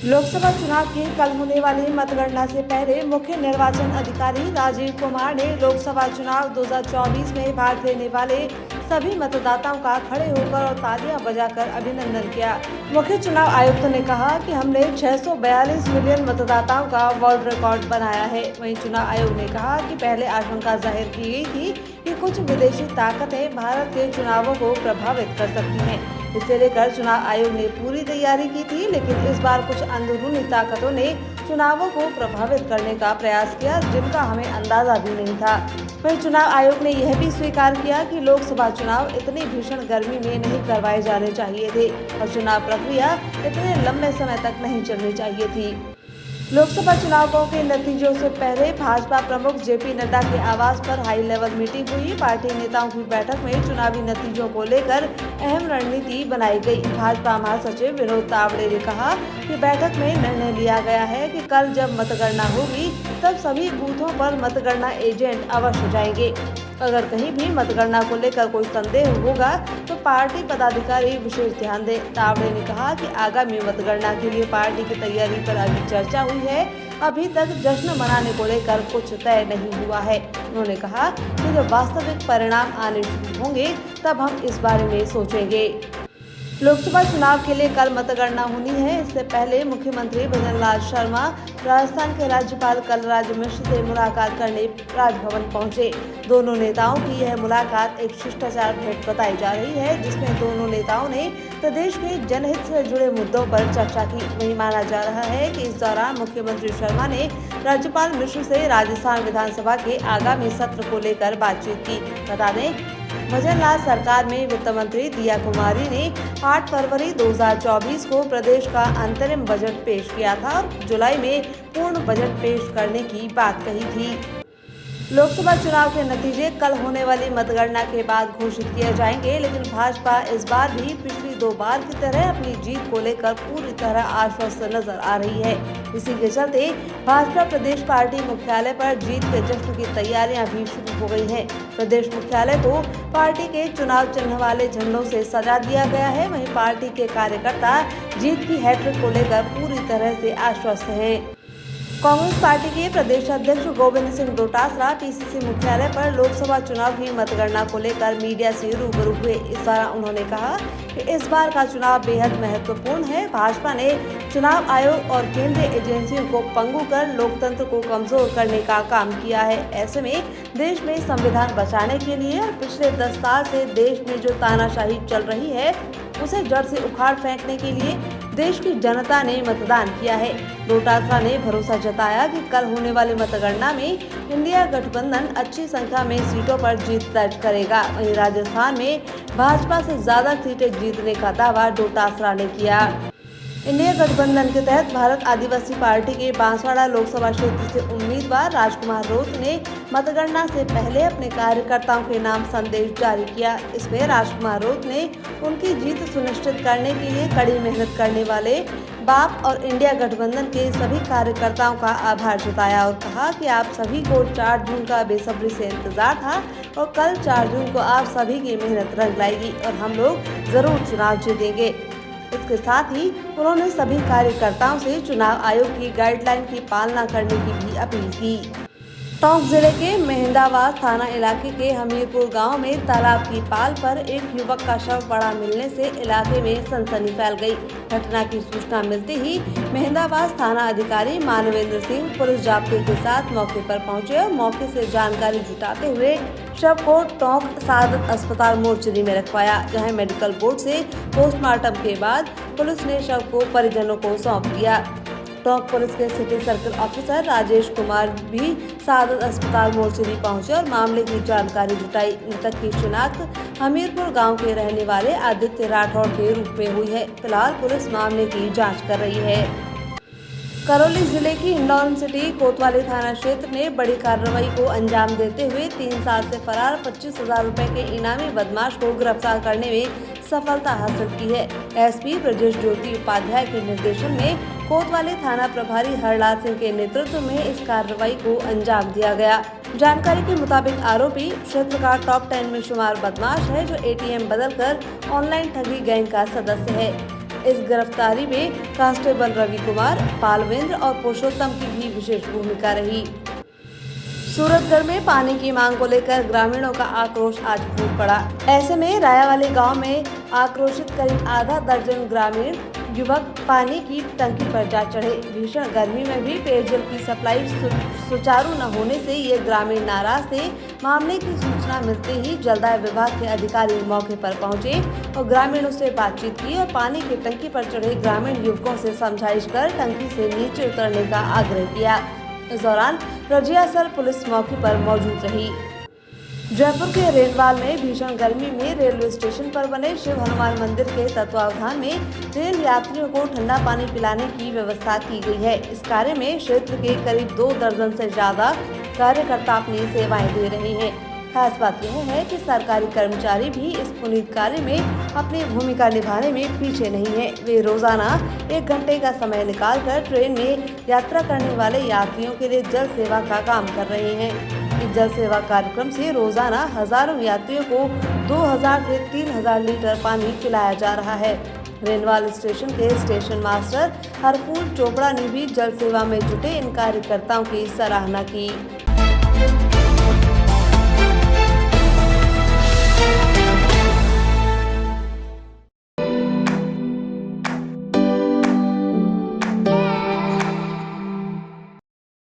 लोकसभा चुनाव की कल होने वाली मतगणना से पहले मुख्य निर्वाचन अधिकारी राजीव कुमार ने लोकसभा चुनाव 2024 में भाग लेने वाले सभी मतदाताओं का खड़े होकर और तालियां बजाकर अभिनंदन किया। मुख्य चुनाव आयुक्त ने कहा कि हमने 642 मिलियन मतदाताओं का वर्ल्ड रिकॉर्ड बनाया है। वहीं चुनाव आयोग ने कहा कि पहले आशंका जाहिर की गई थी कि कुछ विदेशी ताकतें भारत के चुनावों को प्रभावित कर सकती हैं। इसे लेकर चुनाव आयोग ने पूरी तैयारी की थी, लेकिन इस बार कुछ अंदरूनी ताकतों ने चुनावों को प्रभावित करने का प्रयास किया, जिनका हमें अंदाजा भी नहीं था। वहीं चुनाव आयोग ने यह भी स्वीकार किया कि लोकसभा चुनाव इतनी भीषण गर्मी में नहीं करवाए जाने चाहिए थे और चुनाव प्रक्रिया इतने लंबे समय तक नहीं चलनी चाहिए थी। लोकसभा चुनावों के नतीजों से पहले भाजपा प्रमुख जेपी नड्डा के आवास पर हाई लेवल मीटिंग हुई। पार्टी नेताओं की बैठक में चुनावी नतीजों को लेकर अहम रणनीति बनाई गई। भाजपा महासचिव विनोद तावड़े ने कहा कि बैठक में निर्णय लिया गया है कि कल जब मतगणना होगी तब सभी बूथों पर मतगणना एजेंट अवश्य जाएंगे। अगर कहीं भी मतगणना को लेकर कोई संदेह होगा तो पार्टी पदाधिकारी विशेष ध्यान दें। तावड़े ने कहा कि आगामी मतगणना के लिए पार्टी की तैयारी पर अभी चर्चा हुई है। अभी तक जश्न मनाने को लेकर कुछ तय नहीं हुआ है। उन्होंने कहा कि जब वास्तविक परिणाम आने शुरू होंगे तब हम इस बारे में सोचेंगे। लोकसभा चुनाव के लिए कल मतगणना होनी है। इससे पहले मुख्यमंत्री भजनलाल शर्मा राजस्थान के राज्यपाल कलराज मिश्र से मुलाकात करने राजभवन पहुंचे। दोनों नेताओं की यह मुलाकात एक शिष्टाचार भेंट बताई जा रही है, जिसमें दोनों नेताओं ने प्रदेश के जनहित से जुड़े मुद्दों पर चर्चा की। वहीं माना जा रहा है कि इस दौरान मुख्यमंत्री शर्मा ने राज्यपाल मिश्र से राजस्थान विधानसभा के आगामी सत्र को लेकर बातचीत की। बता दें, भजनलाल सरकार में वित्त मंत्री दिया कुमारी ने 8 फरवरी 2024 को प्रदेश का अंतरिम बजट पेश किया था और जुलाई में पूर्ण बजट पेश करने की बात कही थी। लोकसभा चुनाव के नतीजे कल होने वाली मतगणना के बाद घोषित किए जाएंगे, लेकिन भाजपा इस बार भी पिछली 2 बार की तरह अपनी जीत को लेकर पूरी तरह आश्वस्त नजर आ रही है। इसी के चलते भाजपा प्रदेश पार्टी मुख्यालय पर जीत के जश्न की तैयारियां भी शुरू हो गई हैं। प्रदेश मुख्यालय को पार्टी के चुनाव चिन्ह वाले झंडों से सजा दिया गया है। वहीं पार्टी के कार्यकर्ता जीत की हैट्रिक को लेकर पूरी तरह से आश्वस्त हैं। कांग्रेस पार्टी के प्रदेश अध्यक्ष गोविंद सिंह डोटासरा पीसीसी मुख्यालय पर लोकसभा चुनाव की मतगणना को लेकर मीडिया से रूबरू हुए। इस दौरान उन्होंने कहा कि इस बार का चुनाव बेहद महत्वपूर्ण है। भाजपा ने चुनाव आयोग और केंद्रीय एजेंसियों को पंगु कर लोकतंत्र को कमजोर करने का काम किया है। ऐसे में देश में संविधान बचाने के लिए और पिछले 10 साल से देश में जो तानाशाही चल रही है उसे जड़ से उखाड़ फेंकने के लिए देश की जनता ने मतदान किया है। डोटासरा ने भरोसा जताया कि कल होने वाली मतगणना में इंडिया गठबंधन अच्छी संख्या में सीटों पर जीत दर्ज करेगा। वहीं राजस्थान में भाजपा से ज्यादा सीटें जीतने का दावा डोटासरा ने किया। इंडिया गठबंधन के तहत भारत आदिवासी पार्टी के बांसवाड़ा लोकसभा क्षेत्र से उम्मीदवार राजकुमार रोत ने मतगणना से पहले अपने कार्यकर्ताओं के नाम संदेश जारी किया। इसमें राजकुमार रोत ने उनकी जीत सुनिश्चित करने के लिए कड़ी मेहनत करने वाले बाप और इंडिया गठबंधन के सभी कार्यकर्ताओं का आभार जताया और कहा कि आप सभी को 4 जून का बेसब्री से इंतजार था और कल 4 जून को आप सभी की मेहनत रंग लाएगी और हम लोग जरूर चुनाव जीतेंगे। इसके साथ ही उन्होंने सभी कार्यकर्ताओं से चुनाव आयोग की गाइडलाइन की पालना करने की भी अपील की। टोंक जिले के मेहंदाबाद थाना इलाके के हमीरपुर गांव में तालाब की पाल पर एक युवक का शव पड़ा मिलने से इलाके में सनसनी फैल गई। घटना की सूचना मिलते ही मेहंदाबाद थाना अधिकारी मानवेंद्र सिंह पुलिस जाब्ते के साथ मौके पर पहुंचे और मौके से जानकारी जुटाते हुए शव को टोंक सादत अस्पताल मोर्चरी में रखवाया, जहां मेडिकल बोर्ड से पोस्टमार्टम के बाद पुलिस ने शव को परिजनों को सौंप दिया। टोंक पुलिस के city circle officer Rajesh Kumar भी सादत अस्पताल मोर्चरी पहुंचे और मामले की जानकारी जुटाई। मृतक की शिनाख्त हमीरपुर गांव के रहने वाले आदित्य राठौड़ के रूप में हुई है। फिलहाल पुलिस मामले की जांच कर रही है। करौली जिले की हिंडौन सिटी कोतवाली थाना क्षेत्र ने बड़ी कार्रवाई को अंजाम देते हुए 3 साल से फरार 25,000 रुपए के इनामी बदमाश को गिरफ्तार करने में सफलता हासिल की है। एसपी ब्रजेश ज्योति उपाध्याय के निर्देशन में कोतवाली थाना प्रभारी हरलाल सिंह के नेतृत्व में इस कार्रवाई को अंजाम दिया गया। जानकारी के मुताबिक आरोपी क्षेत्र का टॉप 10 में शुमार बदमाश है, जो एटीएम बदलकर ऑनलाइन ठगी गैंग का सदस्य है। इस गिरफ्तारी में कांस्टेबल रवि कुमार, पालवेंद्र और पुरुषोत्तम की भी विशेष भूमिका रही। सूरतगढ़ में पानी की मांग को लेकर ग्रामीणों का आक्रोश आज फूट पड़ा। ऐसे में रायावाली गांव में आक्रोशित करीब आधा दर्जन ग्रामीण युवक पानी की टंकी पर जा चढ़े। भीषण गर्मी में भी पेयजल की सप्लाई सुचारू न होने से ये ग्रामीण नाराज थे। मामले की सूचना मिलते ही जलदाय विभाग के अधिकारी मौके पर पहुंचे और ग्रामीणों से बातचीत की और पानी की टंकी पर चढ़े ग्रामीण युवकों से समझाइश कर टंकी से नीचे उतरने का आग्रह किया। इस दौरान रजियासर पुलिस मौके पर मौजूद रही। जयपुर के रेलवाल में भीषण गर्मी में रेलवे स्टेशन पर बने शिव हनुमान मंदिर के तत्वावधान में रेल यात्रियों को ठंडा पानी पिलाने की व्यवस्था की गई है। इस कार्य में क्षेत्र के करीब 2 दर्जन से ज्यादा कार्यकर्ता अपनी सेवाएं दे रहे हैं। खास बात यह है कि सरकारी कर्मचारी भी इस पुनीत कार्य में अपनी भूमिका निभाने में पीछे नहीं है। वे रोजाना 1 घंटे का समय निकालकर ट्रेन में यात्रा करने वाले यात्रियों के लिए जल सेवा का काम कर रहे हैं। इस जल सेवा कार्यक्रम से रोजाना हजारों यात्रियों को 2000 से 3000 लीटर पानी पिलाया जा रहा है। रेलवाल स्टेशन के स्टेशन मास्टर हरफूल चोपड़ा ने भी जल सेवा में जुटे इन कार्यकर्ताओं की सराहना की।